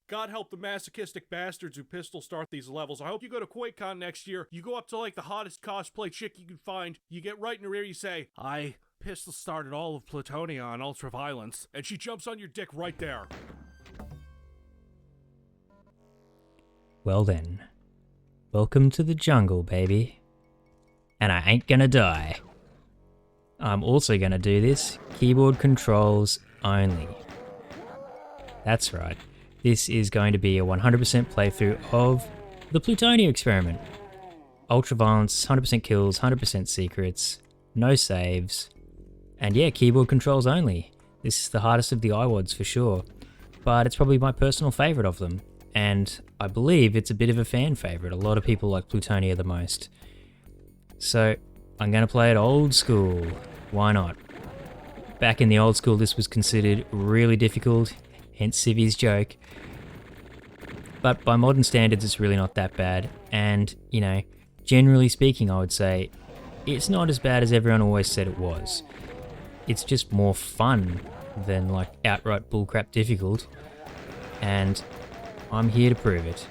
God help the masochistic bastards who pistol start these levels. I hope you go to QuakeCon next year. You go up to like the hottest cosplay chick you can find. You get right in her ear, you say, I pistol started all of Plutonia on ultraviolence. And she jumps on your dick right there. Well then, welcome to the jungle, baby. And I ain't gonna die. I'm also gonna do this keyboard controls only. That's right. This is going to be a 100% playthrough of the Plutonia experiment. Ultraviolence, 100% kills, 100% secrets, no saves, and yeah, keyboard controls only. This is the hardest of the IWADs for sure, but it's probably my personal favourite of them, and I believe it's a bit of a fan favourite. A lot of people like Plutonia the most. So I'm going to play it old school. Why not? Back in the old school, this was considered really difficult, hence Civi's joke. But by modern standards, it's really not that bad. And, you know, generally speaking, I would say it's not as bad as everyone always said it was. It's just more fun than like outright bullcrap difficult. And I'm here to prove it.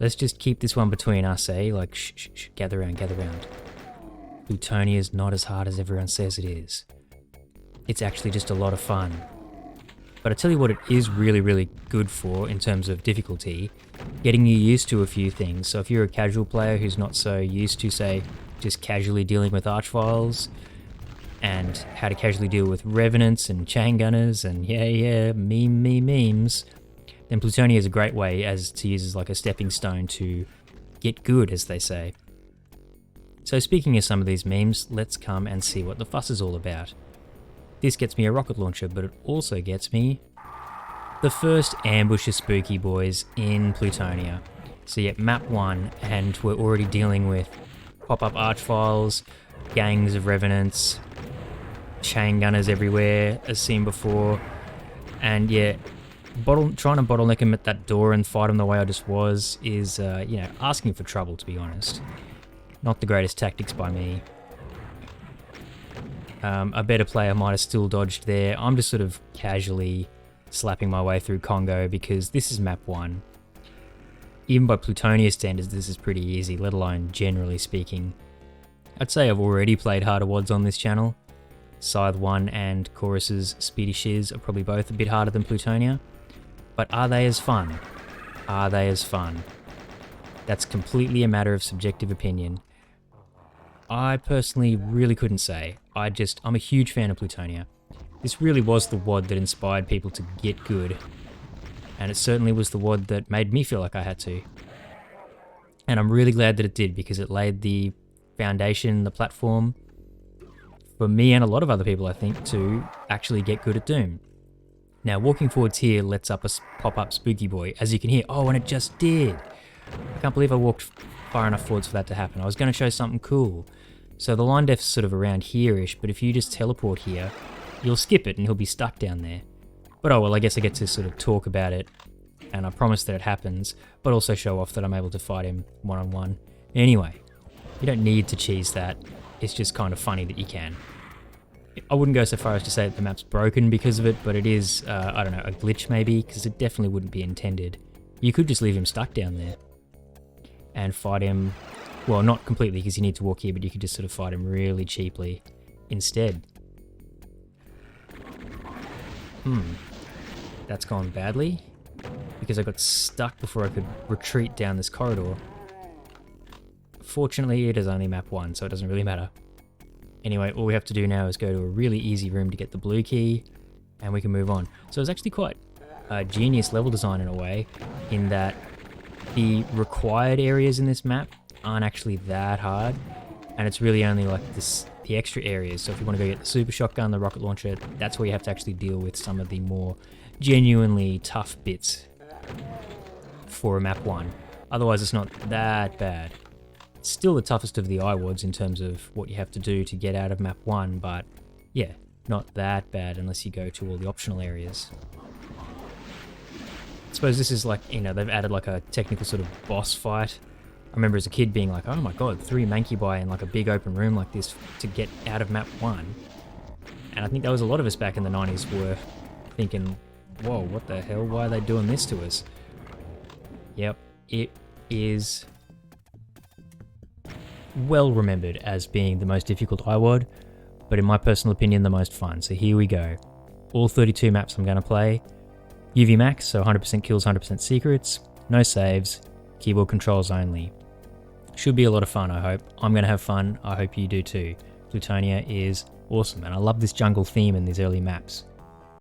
Let's just keep this one between us, eh? Like, shh, gather round. Plutonia is not as hard as everyone says it is. It's actually just a lot of fun. But I tell you what it is really, really good for in terms of difficulty, getting you used to a few things. So if you're a casual player who's not so used to, say, just casually dealing with archviles, and how to casually deal with revenants and chain gunners and memes, then Plutonia is a great way to use as like a stepping stone to get good, as they say. So speaking of some of these memes, let's come and see what the fuss is all about. This gets me a rocket launcher, but it also gets me the first ambush of Spooky Boys in Plutonia. So yeah, map 1, and we're already dealing with pop-up archviles, gangs of revenants, chain gunners everywhere, as seen before, and yeah, trying to bottleneck him at that door and fight him the way I just was is, asking for trouble, to be honest. Not the greatest tactics by me. A better player might have still dodged there. I'm just sort of casually slapping my way through Congo because this is map 1. Even by Plutonia standards, this is pretty easy, let alone generally speaking. I'd say I've already played harder WADs on this channel. Scythe 1 and Chorus's Speedy Shiz are probably both a bit harder than Plutonia. But are they as fun? Are they as fun? That's completely a matter of subjective opinion. I personally really couldn't say. I'm a huge fan of Plutonia. This really was the WAD that inspired people to get good. And it certainly was the WAD that made me feel like I had to. And I'm really glad that it did, because it laid the foundation, the platform, for me and a lot of other people, I think, to actually get good at Doom. Now, walking forwards here lets up a pop-up Spooky Boy, as you can hear. Oh, and it just did! I can't believe I walked far enough forwards for that to happen. I was going to show something cool. So the line def's sort of around here-ish, but if you just teleport here, you'll skip it and he'll be stuck down there. But oh well, I guess I get to sort of talk about it, and I promise that it happens, but also show off that I'm able to fight him one-on-one. Anyway, you don't need to cheese that. It's just kind of funny that you can. I wouldn't go so far as to say that the map's broken because of it, but it is, I don't know, a glitch maybe, because it definitely wouldn't be intended. You could just leave him stuck down there and fight him. Well, not completely, because you need to walk here, but you could just sort of fight him really cheaply instead. That's gone badly, because I got stuck before I could retreat down this corridor. Fortunately, it is only map 1, so it doesn't really matter. Anyway, all we have to do now is go to a really easy room to get the blue key, and we can move on. So it's actually quite genius level design in a way, in that the required areas in this map aren't actually that hard, and it's really only like the extra areas. So if you want to go get the super shotgun, the rocket launcher, that's where you have to actually deal with some of the more genuinely tough bits for a map 1. Otherwise, it's not that bad. It's still the toughest of the IWADs in terms of what you have to do to get out of map 1, but yeah, not that bad unless you go to all the optional areas. I suppose this is like, they've added like a technical sort of boss fight. I remember as a kid being like, oh my god, 3 Mancubi in like a big open room like this to get out of map 1. And I think there was a lot of us back in the 90s were thinking, whoa, what the hell, why are they doing this to us? Yep, it is well remembered as being the most difficult IWAD, but in my personal opinion, the most fun. So here we go. All 32 maps I'm going to play. UVMax, so 100% kills, 100% secrets, no saves, keyboard controls only. Should be a lot of fun, I hope. I'm going to have fun. I hope you do too. Plutonia is awesome, and I love this jungle theme in these early maps.